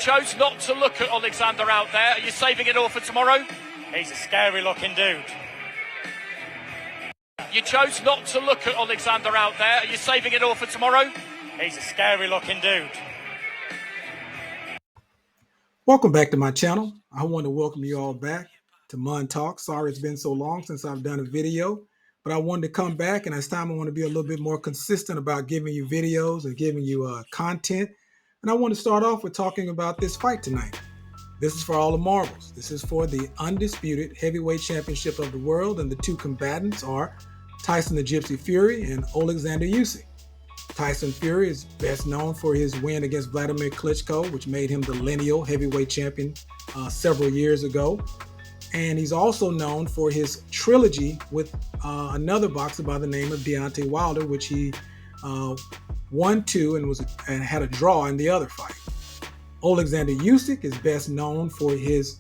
chose not to look at Oleksandr out there. Are you saving it all for tomorrow? He's a scary looking dude. You chose not to look at Oleksandr out there. Are you saving it all for tomorrow? He's a scary looking dude. Welcome back to my channel. I want to welcome you all back to Mun Talk. Sorry it's been so long since I've done a video, but I wanted to come back, and this time I want to be a little bit more consistent about giving you videos and giving you content. And I want to start off with talking about this fight tonight. This is for all the marbles. This is for the Undisputed Heavyweight Championship of the world, and the two combatants are Tyson the Gypsy Fury and Oleksandr Usyk. Tyson Fury is best known for his win against Vladimir Klitschko, which made him the lineal heavyweight champion several years ago. And he's also known for his trilogy with another boxer by the name of Deontay Wilder, which he won two and had a draw in the other fight. Oleksandr Usyk is best known for his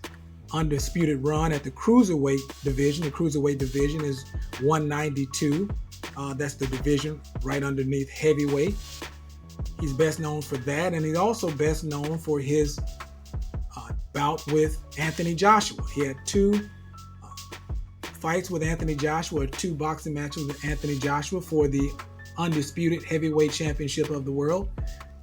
undisputed run at the cruiserweight division. The cruiserweight division is 192. That's the division right underneath heavyweight. He's best known for that, and he's also best known for his bout with Anthony Joshua. He had two fights with Anthony Joshua, two boxing matches with Anthony Joshua for the Undisputed Heavyweight Championship of the world,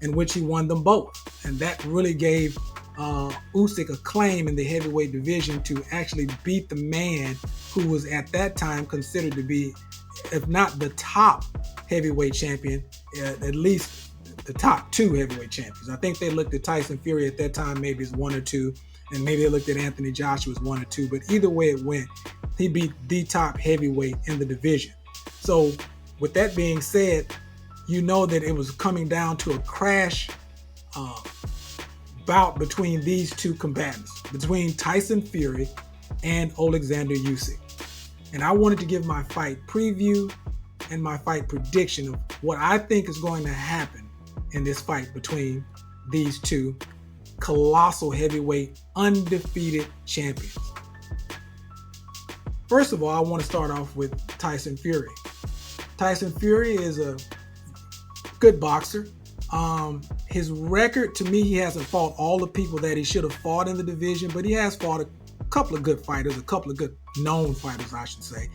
in which he won them both. And that really gave Usyk a claim in the heavyweight division to actually beat the man who was at that time considered to be, if not the top heavyweight champion, at least the top two heavyweight champions. I think they looked at Tyson Fury at that time maybe as one or two, and maybe they looked at Anthony Joshua as one or two, but either way it went, he beat the top heavyweight in the division. So with that being said, you know that it was coming down to a crash bout between these two combatants, between Tyson Fury and Oleksandr Usyk. And I wanted to give my fight preview and my fight prediction of what I think is going to happen in this fight between these two colossal heavyweight undefeated champions. First of all, I want to start off with Tyson Fury. Tyson Fury is a good boxer. His record, to me, he hasn't fought all the people that he should have fought in the division, but he has fought a couple of good fighters, a couple of good known fighters, I should say.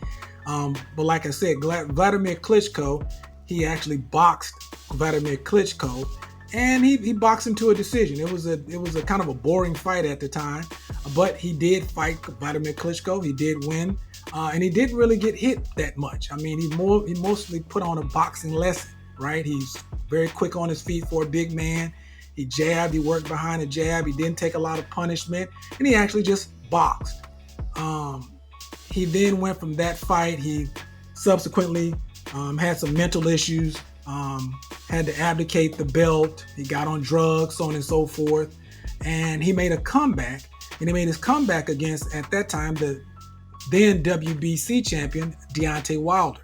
But like I said, Vladimir Klitschko, he actually boxed Vladimir Klitschko, and he boxed him to a decision. It was a kind of a boring fight at the time, but he did fight Vladimir Klitschko. He did win, and he didn't really get hit that much. I mean, he mostly put on a boxing lesson, right? He's very quick on his feet for a big man. He jabbed, he worked behind the jab, he didn't take a lot of punishment, and he actually just boxed. He then went from that fight. He subsequently had some mental issues, had to abdicate the belt. He got on drugs, so on and so forth. And he made a comeback, and he made his comeback against, at that time, the then WBC champion, Deontay Wilder.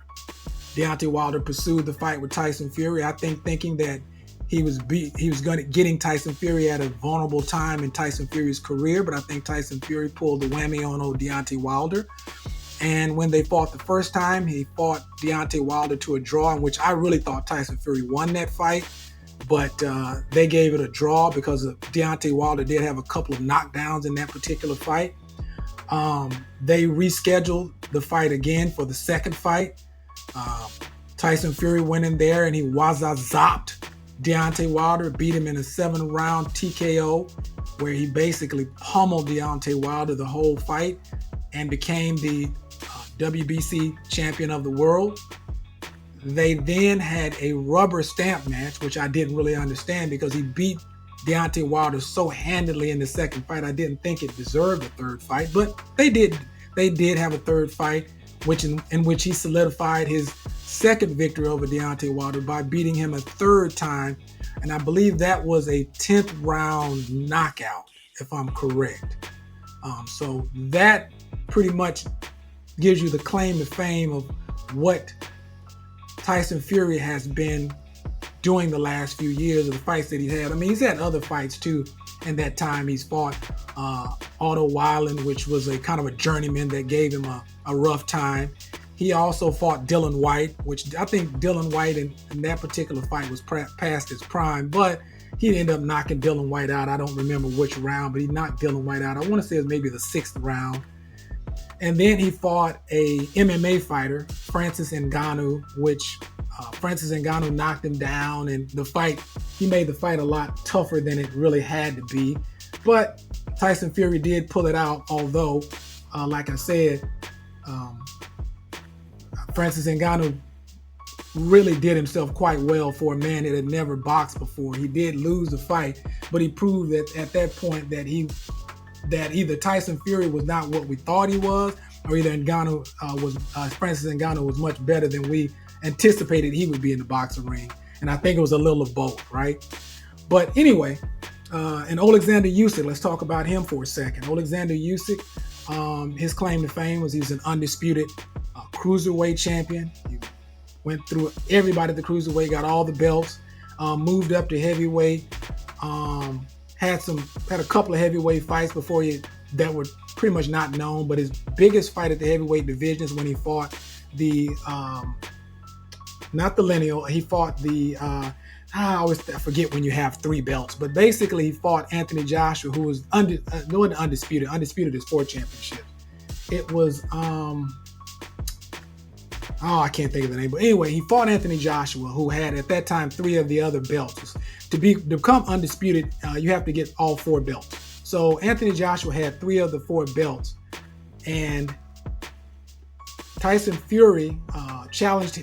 Deontay Wilder pursued the fight with Tyson Fury, I think thinking that he was getting Tyson Fury at a vulnerable time in Tyson Fury's career, but I think Tyson Fury pulled the whammy on old Deontay Wilder. And when they fought the first time, he fought Deontay Wilder to a draw, in which I really thought Tyson Fury won that fight, but they gave it a draw because Deontay Wilder did have a couple of knockdowns in that particular fight. They rescheduled the fight again for the second fight. Tyson Fury went in there and he zopped Deontay Wilder, beat him in a 7-round TKO, where he basically pummeled Deontay Wilder the whole fight and became the WBC champion of the world. They then had a rubber stamp match, which I didn't really understand because he beat Deontay Wilder so handedly in the second fight. I didn't think it deserved a third fight, but they did have a third fight, in which he solidified his second victory over Deontay Wilder by beating him a third time. And I believe that was a 10th round knockout, if I'm correct. So that pretty much gives you the claim to fame of what Tyson Fury has been doing the last few years of the fights that he's had. I mean, he's had other fights too. In that time, he's fought Otto Weiland, which was a kind of a journeyman that gave him a rough time. He also fought Dylan White, which I think Dylan White in that particular fight was past his prime. But he ended up knocking Dillian White out. I don't remember which round, but he knocked Dillian White out. I want to say it was maybe the 6th round. And then he fought a MMA fighter, Francis Ngannou, which Francis Ngannou knocked him down. And he made the fight a lot tougher than it really had to be. But Tyson Fury did pull it out, although, like I said, Francis Ngannou really did himself quite well for a man that had never boxed before. He did lose the fight, but he proved that at that point that either Tyson Fury was not what we thought he was, or either Francis Ngannou was much better than we anticipated he would be in the boxing ring. And I think it was a little of both, right? But anyway, and Oleksandr Usyk, let's talk about him for a second. Oleksandr Usyk, his claim to fame was he's an undisputed cruiserweight champion. He went through everybody at the cruiserweight, got all the belts, moved up to heavyweight, had a couple of heavyweight fights before that were pretty much not known, but his biggest fight at the heavyweight division is when he fought not the lineal, he fought I forget when you have 3 belts, but basically he fought Anthony Joshua, who was undisputed. Undisputed is 4 championships. It was I can't think of the name, but anyway, he fought Anthony Joshua, who had at that time 3 of the other belts. To become undisputed, you have to get all 4 belts. So Anthony Joshua had 3 of the 4 belts, and Tyson Fury Oleksandr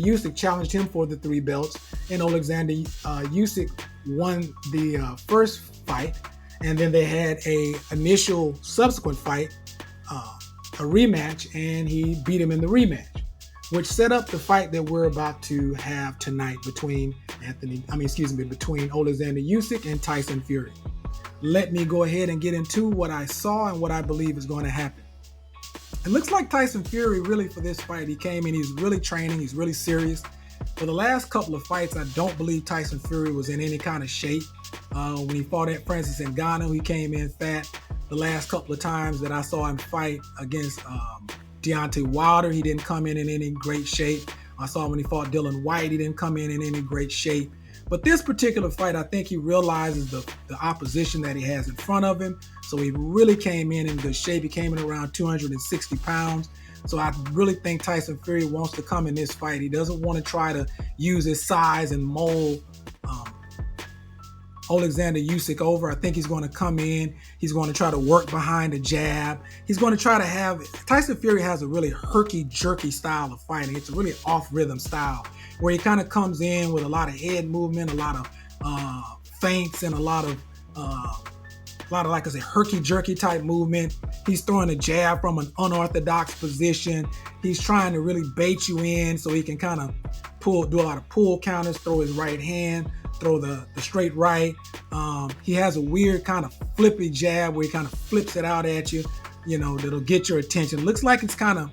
Usyk challenged him for the 3 belts, and Oleksandr Usyk won the first fight, and then they had a initial subsequent fight, a rematch, and he beat him in the rematch, which set up the fight that we're about to have tonight between Oleksandr Usyk and Tyson Fury. Let me go ahead and get into what I saw and what I believe is going to happen. It looks like Tyson Fury really for this fight, he came in, he's really training, he's really serious. For the last couple of fights, I don't believe Tyson Fury was in any kind of shape. When he fought at Francis Ngannou, he came in fat. The last couple of times that I saw him fight against Deontay Wilder, he didn't come in any great shape. I saw when he fought Dillian White, he didn't come in any great shape. But this particular fight, I think he realizes the opposition that he has in front of him. So he really came in good shape. He came in around 260 pounds. So I really think Tyson Fury wants to come in this fight. He doesn't want to try to use his size and mold Oleksandr Usyk over. I think he's going to come in. He's going to try to work behind the jab. He's going to try to Tyson Fury has a really herky-jerky style of fighting. It's a really off-rhythm style where he kind of comes in with a lot of head movement, a lot of feints, and a lot of like I say, herky-jerky type movement. He's throwing a jab from an unorthodox position. He's trying to really bait you in so he can kind of do a lot of pull counters, throw his right hand, throw the straight right. He has a weird kind of flippy jab where he kind of flips it out at you, that'll get your attention. Looks like it's kind of,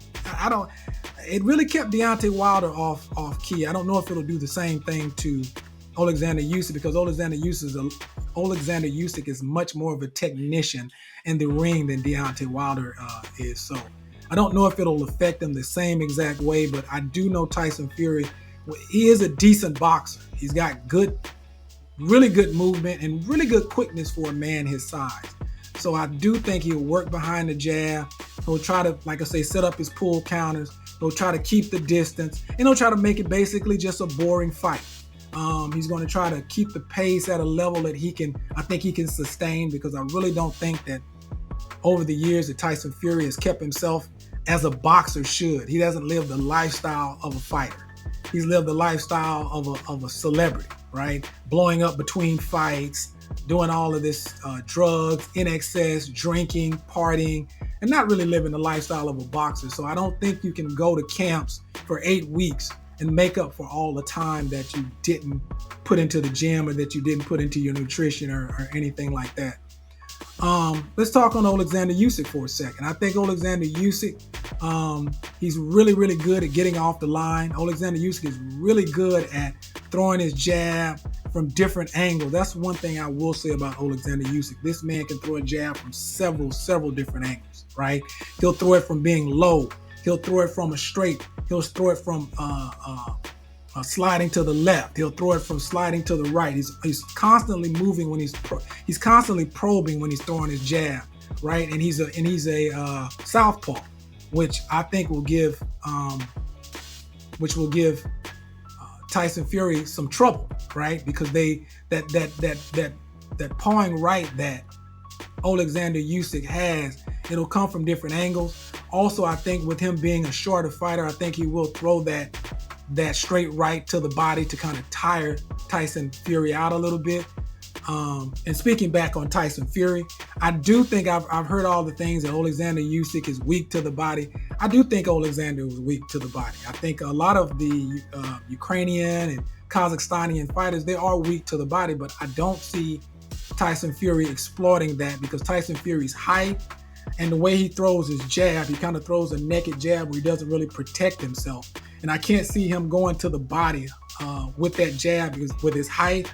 it really kept Deontay Wilder off key. I don't know if it'll do the same thing to Oleksandr Usyk, because Oleksandr Usyk is much more of a technician in the ring than Deontay Wilder is. So I don't know if it'll affect him the same exact way, but I do know Tyson Fury, he is a decent boxer. He's got really good movement and really good quickness for a man his size. So I do think he'll work behind the jab. He'll try to, like I say, set up his pull counters. He'll try to keep the distance, and he'll try to make it basically just a boring fight. He's going to try to keep the pace at a level that I think he can sustain, because I really don't think that over the years that Tyson Fury has kept himself as a boxer should. He doesn't live the lifestyle of a fighter. He's lived the lifestyle of a celebrity, right? Blowing up between fights, doing all of this drugs, in excess, drinking, partying, and not really living the lifestyle of a boxer. So I don't think you can go to camps for 8 weeks and make up for all the time that you didn't put into the gym or that you didn't put into your nutrition or anything like that. Let's talk on Oleksandr Usyk for a second. I think Oleksandr Usyk, he's really, really good at getting off the line. Oleksandr Usyk is really good at throwing his jab from different angles. That's one thing I will say about Oleksandr Usyk. This man can throw a jab from several different angles, right? He'll throw it from being low. He'll throw it from a straight. He'll throw it from sliding to the left. He'll throw it from sliding to the right. He's constantly moving when he's constantly probing when he's throwing his jab, right? And he's a southpaw, which I think will give Tyson Fury some trouble, right? Because that pawing right that Oleksandr Usyk has, it'll come from different angles. Also, I think with him being a shorter fighter, I think he will throw that straight right to the body to kind of tire Tyson Fury out a little bit. And speaking back on Tyson Fury, I do think I've heard all the things that Oleksandr Usyk is weak to the body. I do think Oleksandr was weak to the body. I think a lot of the Ukrainian and Kazakhstanian fighters, they are weak to the body, but I don't see Tyson Fury exploiting that because Tyson Fury's height and the way he throws his jab, he kind of throws a naked jab where he doesn't really protect himself. And I can't see him going to the body with that jab because with his height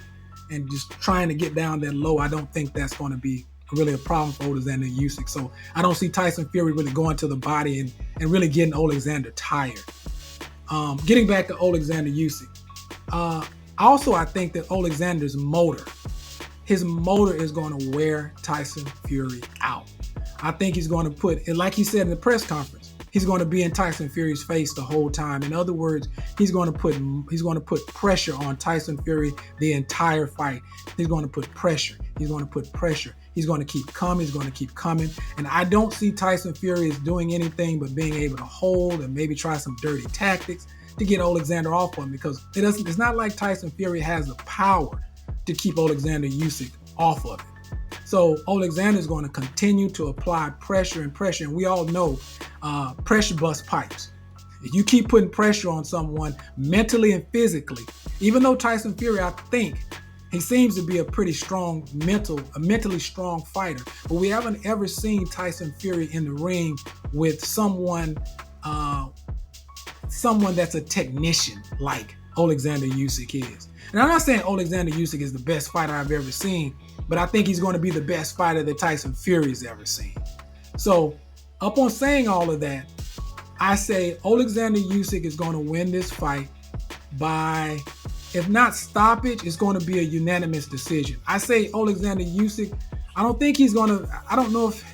and just trying to get down that low. I don't think that's going to be really a problem for Oleksandr Usyk. So I don't see Tyson Fury really going to the body and really getting Oleksandr tired. Getting back to Oleksandr Usyk. Also, I think that Oleksandr's his motor is going to wear Tyson Fury out. I think he's going to put, and like he said in the press conference, he's going to be in Tyson Fury's face the whole time. In other words, he's going to put pressure on Tyson Fury the entire fight. He's going to put pressure. He's going to put pressure. He's going to keep coming. He's going to keep coming. And I don't see Tyson Fury as doing anything but being able to hold and maybe try some dirty tactics to get Oleksandr off him because it's not like Tyson Fury has the power to keep Oleksandr Usyk off of it. So Oleksandr is going to continue to apply pressure, and we all know pressure busts pipes. If you keep putting pressure on someone mentally and physically, even though Tyson Fury, I think, he seems to be a pretty strong mentally strong fighter, but we haven't ever seen Tyson Fury in the ring with someone that's a technician like Oleksandr Usyk is. And I'm not saying Oleksandr Usyk is the best fighter I've ever seen, but I think he's going to be the best fighter that Tyson Fury's ever seen. So, upon saying all of that, I say Oleksandr Usyk is going to win this fight by, if not stoppage, it's going to be a unanimous decision. I say Oleksandr Usyk, I don't think he's going to, I don't know if,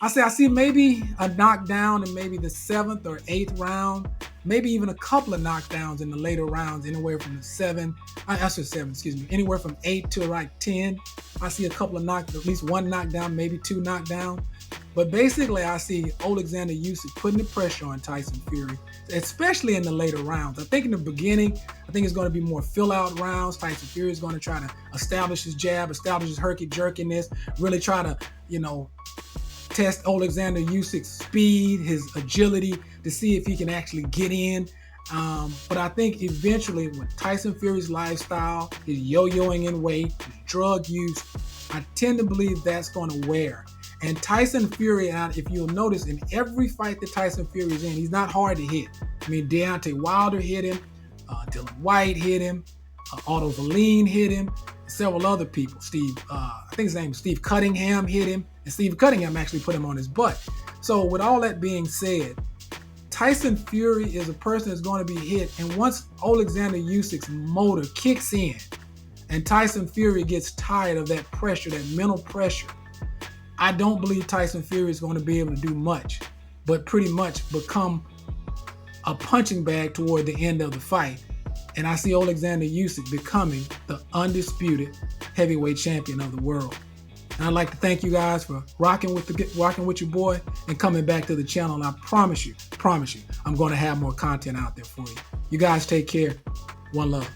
I see maybe a knockdown in maybe the 7th or 8th round, maybe even a couple of knockdowns in the later rounds, anywhere from anywhere from 8 to like 10. I see a couple of at least one knockdown, maybe 2 knockdowns. But basically, I see Oleksandr Usyk putting the pressure on Tyson Fury, especially in the later rounds. I think in the beginning, I think it's going to be more fill-out rounds. Tyson Fury is going to try to establish his jab, establish his herky-jerkiness, really try to, test Oleksandr Usyk's speed, his agility, to see if he can actually get in. But I think eventually with Tyson Fury's lifestyle, his yo-yoing in weight, his drug use, I tend to believe that's going to wear. And Tyson Fury, if you'll notice, in every fight that Tyson Fury's in, he's not hard to hit. I mean, Deontay Wilder hit him, Dylan White hit him, Otto Valine hit him, several other people. I think his name is Steve Cunningham hit him, and Steve Cunningham actually put him on his butt. So with all that being said, Tyson Fury is a person that's going to be hit, and once Oleksandr Usyk's motor kicks in and Tyson Fury gets tired of that pressure, that mental pressure, I don't believe Tyson Fury is going to be able to do much, but pretty much become a punching bag toward the end of the fight. And I see Oleksandr Usyk becoming the undisputed heavyweight champion of the world. And I'd like to thank you guys for rocking with your boy and coming back to the channel. And I promise you, I'm going to have more content out there for you. You guys take care. One love.